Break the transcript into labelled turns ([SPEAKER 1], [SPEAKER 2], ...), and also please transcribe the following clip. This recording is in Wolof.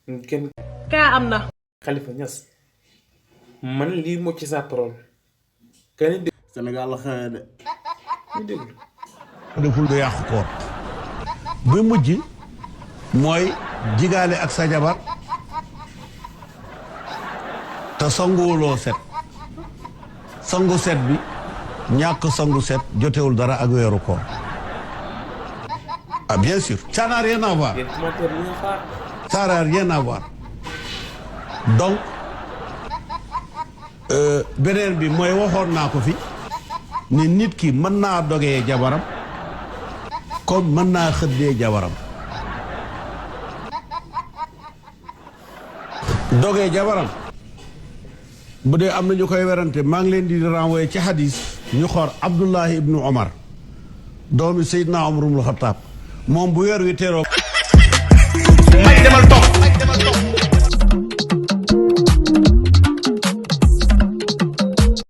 [SPEAKER 1] kenn
[SPEAKER 2] kaa am na.
[SPEAKER 1] Khalifa Niass man lii moo ci sa parole kenn
[SPEAKER 3] Sénégal la xewee de.
[SPEAKER 1] ñu déglu
[SPEAKER 4] deful du yàqu koor bi mujj mooy jigaale ak sa jabar te sanguwuloo set sangu set bi ñàkk sangu set jotewul dara ak weeru koor ah bien sûr ça n'a rien à voir
[SPEAKER 1] yéen commentaire li nga xaar
[SPEAKER 4] ça n'a rien à voir donc beneen bi mooy waxoon naa ko fi ni nit ki mën naa dogee jabaram comme mën naa xëddee jabaram dogee jabaram bu dee am na ñu koy werante maa ngi leen di renvoyer ci hadis ñu xool Abdullahi ibnu Omar doomi Seydina Omar ibnu Xattaab moom bu weer wi teeroo
[SPEAKER 5] may demal toog